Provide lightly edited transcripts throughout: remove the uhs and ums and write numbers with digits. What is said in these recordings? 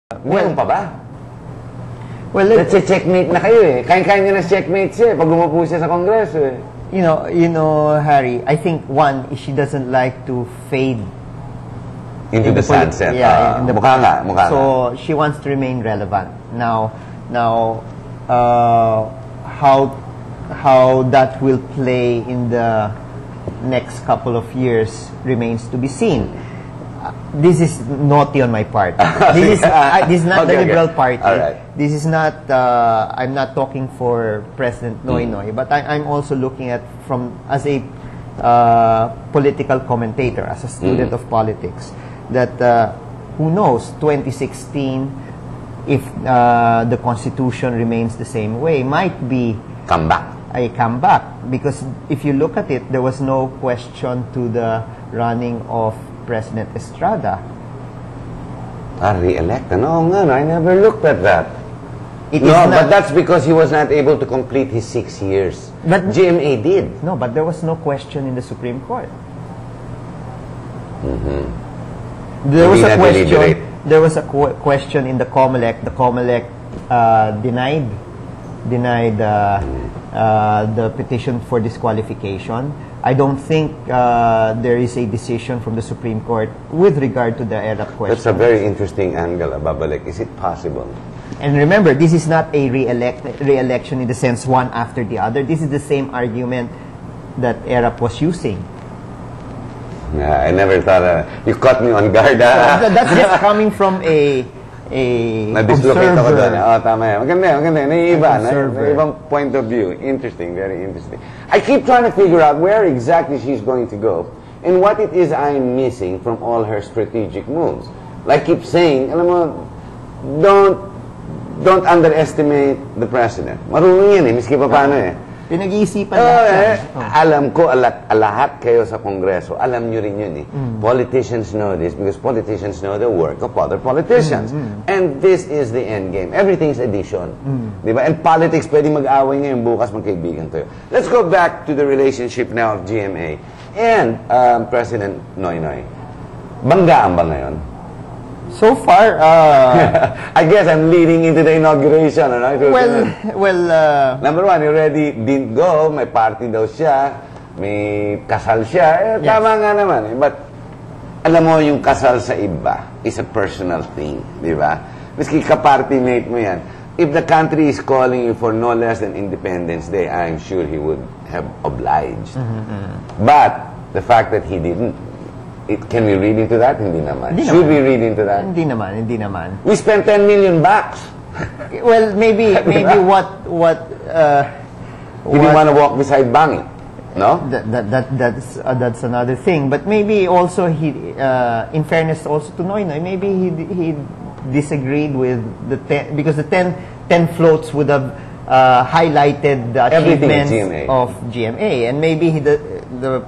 Meron pa ba? Well, checkmate na kayo eh. Kain-kain niya na checkmate siya pag umupo siya sa Kongreso eh. you know, Harry, I think one is she doesn't like to fade into the sunset. Yeah, in the mukha nga. So she wants to remain relevant. Now, how that will play in the next couple of years remains to be seen. This is naughty on my part. This is not the Liberal Party. Right. This is not. I'm not talking for President Noynoy, but I'm also looking at as a political commentator, as a student of politics. That who knows? 2016, if the Constitution remains the same way, might be a comeback. Because if you look at it, there was no question to the running of President Estrada. Re-elect? No, I never looked at that. But that's because he was not able to complete his 6 years. But GMA did. No, but there was no question in the Supreme Court. There was a question. There was a question in the COMELEC. The COMELEC denied the petition for disqualification. I don't think there is a decision from the Supreme Court with regard to the ERAP question. That's a very interesting angle, Babalik. Is it possible? And remember, this is not a re-election in the sense one after the other. This is the same argument that ERAP was using. Yeah, I never thought you caught me on guard. That's just coming from a na-dislocate ako doon. Tama yan. Maganda. Ibang point of view. Interesting, very interesting. I keep trying to figure out where exactly she's going to go and what it is I'm missing from all her strategic moves. Like keep saying, alam mo, don't underestimate the president. Marunong yan eh, miski pa paano eh. Pinag-iisipan natin. Alam ko, lahat kayo sa Kongreso, alam nyo rin yun eh. Politicians know this because politicians know the work of other politicians. And this is the end game. Everything's addition. Diba? And politics, pwede mag-away ngayon, bukas magkaibigan tayo. Let's go back to the relationship now of GMA and President Noynoy. Banggaan ba ngayon? So far, I guess I'm leading into the inauguration. Right? Number one, you already didn't go. May party daw siya. May kasal siya. Tama nga naman. But, alam mo, yung kasal sa iba is a personal thing. Di ba? Miski ka-party mate mo yan. If the country is calling you for no less than Independence Day, I'm sure he would have obliged. But, the fact that he didn't, can we read into that? Hindi naman. Should we read into that? Hindi naman. We spent $10 million. Well, maybe what he didn't want to walk beside Bangit, no? That's another thing. But maybe also he, in fairness also to Noynoy, maybe he disagreed with the 10 because the 10 floats would have highlighted the achievements of GMA, and maybe the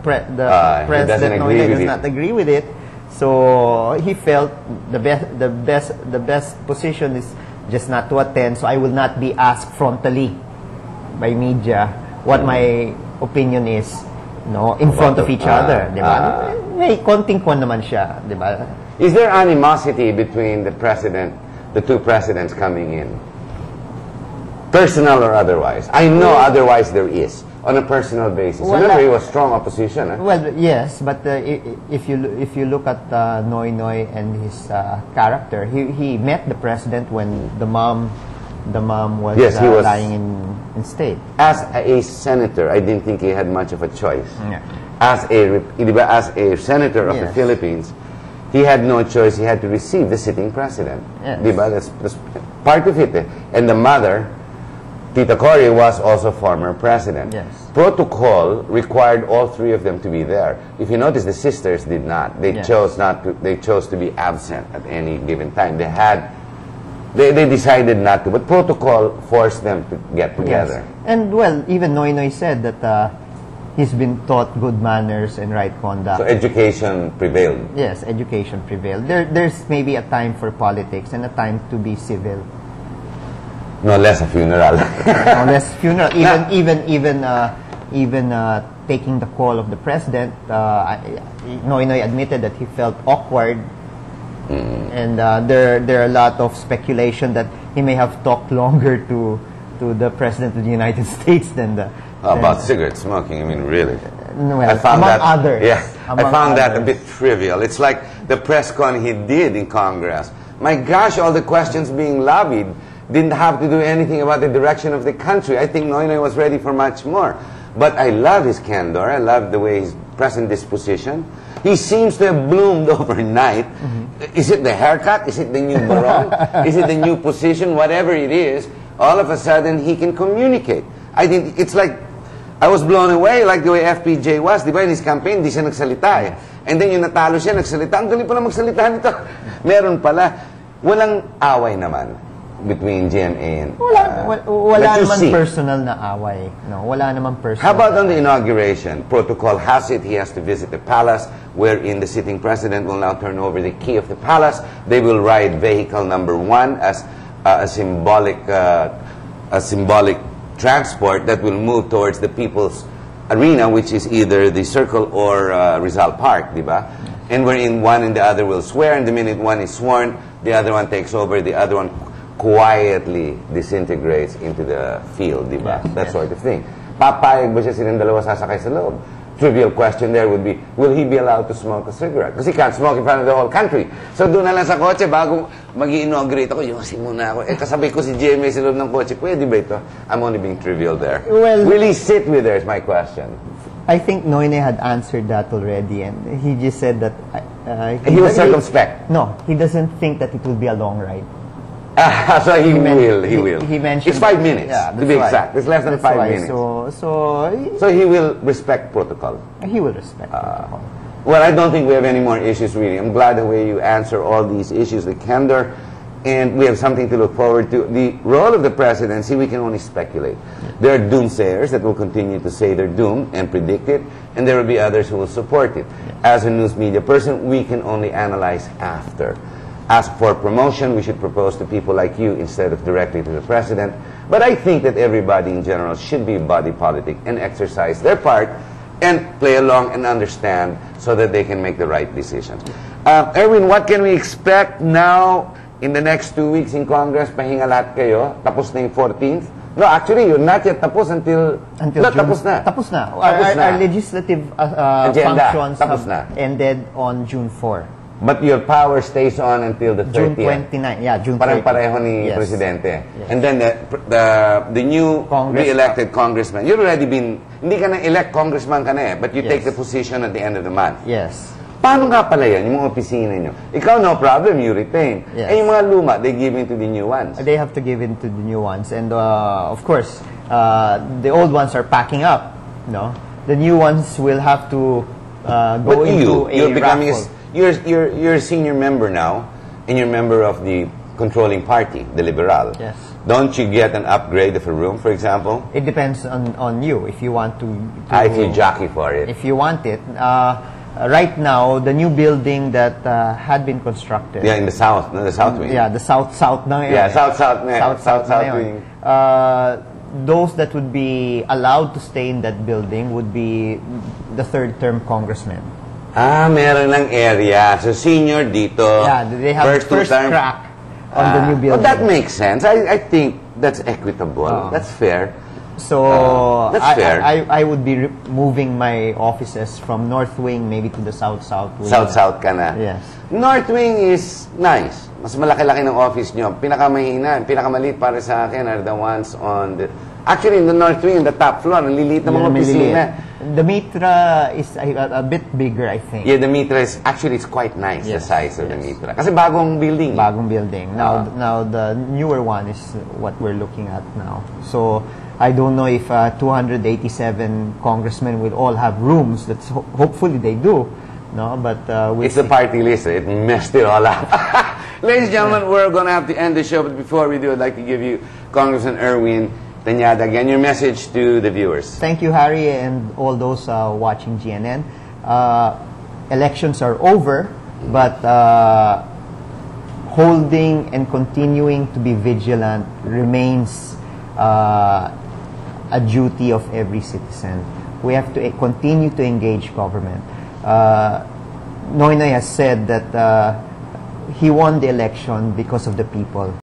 president Noynoy does not agree with it. So he felt the best position is just not to attend. So I will not be asked frontally by media what my opinion is, in front of each other. Diba? May konting kon naman siya, diba? Is there animosity between the two presidents coming in? Personal or otherwise? I know otherwise there is. On a personal basis. Remember, he was strong opposition. Well, yes, but if you look at Noynoy and his character, he met the president when the mom was lying in state. As a senator, I didn't think he had much of a choice. Yeah. As a senator of the Philippines, he had no choice. He had to receive the sitting president. Yes. That's part of it. And the mother, Tita Cory, was also former president. Yes. Protocol required all three of them to be there. If you notice, the sisters did not. They chose not to. They chose to be absent at any given time. They decided not to, but protocol forced them to get together. Yes. And well, even Noynoy said that he's been taught good manners and right conduct. So education prevailed. Yes, education prevailed. There's maybe a time for politics and a time to be civil. No less a funeral. No less funeral. Even taking the call of the president, Noynoy admitted that he felt awkward And there are a lot of speculation that he may have talked longer to the President of the United States than the... about cigarette smoking, I mean, really. Well, I found that, others. Yeah, I found that a bit trivial. It's like the press con he did in Congress. My gosh, all the questions being lobbied didn't have to do anything about the direction of the country. I think Noynoy was ready for much more. But I love his candor. I love the way his present disposition. He seems to have bloomed overnight. Is it the haircut? Is it the new barong? Is it the new position? Whatever it is, all of a sudden he can communicate. I think it's like, I was blown away like the way FPJ was. Di ba, in his campaign, di siya nagsalita eh. And then yung natalo siya, nagsalita. Ang galing pala magsalita nito. Meron pala. Walang away naman between GMA and... Wala naman personal na away. No, wala naman personal. How about on the inauguration? Protocol has it, he has to visit the palace, wherein the sitting president will now turn over the key of the palace. They will ride vehicle number 1 as a symbolic transport that will move towards the People's Arena, which is either the Circle or Rizal Park, di ba? And wherein one and the other will swear, and the minute one is sworn, the other one takes over, the other one quietly disintegrates into the field, di ba? That sort of thing. Papayag ba siya silang dalawa sasakay sa loob? Trivial question there would be, will he be allowed to smoke a cigarette? Because he can't smoke in front of the whole country. So doon na lang sa kotse, bago mag-i-inaugurate ako, yumasin muna ako. Kasabay ko si GMA sa loob ng kotse. Pwede ba ito? I'm only being trivial there. Well, will he sit with her is my question. I think Noynoy had answered that already, and he just said that... he was circumspect. No, he doesn't think that it will be a long ride. So he will. He mentioned... It's 5 minutes, yeah, to be exact. It's less than 5 minutes. So he will respect protocol. He will respect protocol. Well, I don't think we have any more issues, really. I'm glad the way you answer all these issues, the candor, and we have something to look forward to. The role of the presidency, we can only speculate. There are doomsayers that will continue to say their doom and predict it, and there will be others who will support it. As a news media person, we can only analyze after. Ask for promotion, we should propose to people like you instead of directly to the president. But I think that everybody in general should be body politic and exercise their part and play along and understand so that they can make the right decision. Erwin, what can we expect now in the next 2 weeks in Congress? Pahinga lahat kayo. Tapos na yung 14th. No, actually, you're not yet tapos until no, June. Tapos na. Tapos na. Our legislative functions have ended on June 4. But your power stays on until the 30th. June 29. Yeah, June 30. Parang-pareho ni Presidente. Yes. And then the new re-elected congressman, you've already been, hindi ka na elect congressman ka na eh, but you take the position at the end of the month. Yes. Paano nga pala yan, yung mga opisina nyo? Ikaw, no problem, you retain. Yes. Eh, yung mga luma, they give in to the new ones. They have to give in to the new ones. And, of course, the old ones are packing up, no? The new ones will have to go into a raffle. You're a senior member now, and you're a member of the controlling party, the Liberal. Yes. Don't you get an upgrade of a room, for example? It depends on you, if you want to if you jockey for it. If you want it. Right now, the new building that had been constructed. Yeah, in the south, no, the south wing. Yeah, the south na yun. Yeah, south wing. Those that would be allowed to stay in that building would be the third-term congressmen. Meron ng area. So, senior dito. Yeah, they have first crack on the new building. Oh, that makes sense. I think that's equitable. That's fair. So, that's fair. I would be moving my offices from North Wing maybe to the South Wing. South ka na? Yes. North Wing is nice. Mas malaki-laki ng office nyo. Pinakamahina, pinakamaliit para sa akin are the ones on the... Actually, in the North Wing, in the top floor, ang liliit na mga opisina. The Mitra is a bit bigger, I think. Yeah, the Mitra is, actually, it's quite nice, the size of the Mitra. Kasi bagong building. Bagong building. Now the newer one is what we're looking at now. So, I don't know if 287 congressmen will all have rooms. That's hopefully they do. No, but it's the party list. It messed it all up. Ladies and gentlemen, we're going to have to end the show. But before we do, I'd like to give you Congressman Erwin Tañada again, your message to the viewers. Thank you, Harry, and all those watching GNN. Elections are over, but holding and continuing to be vigilant remains a duty of every citizen. We have to continue to engage government. Noynoy has said that he won the election because of the people.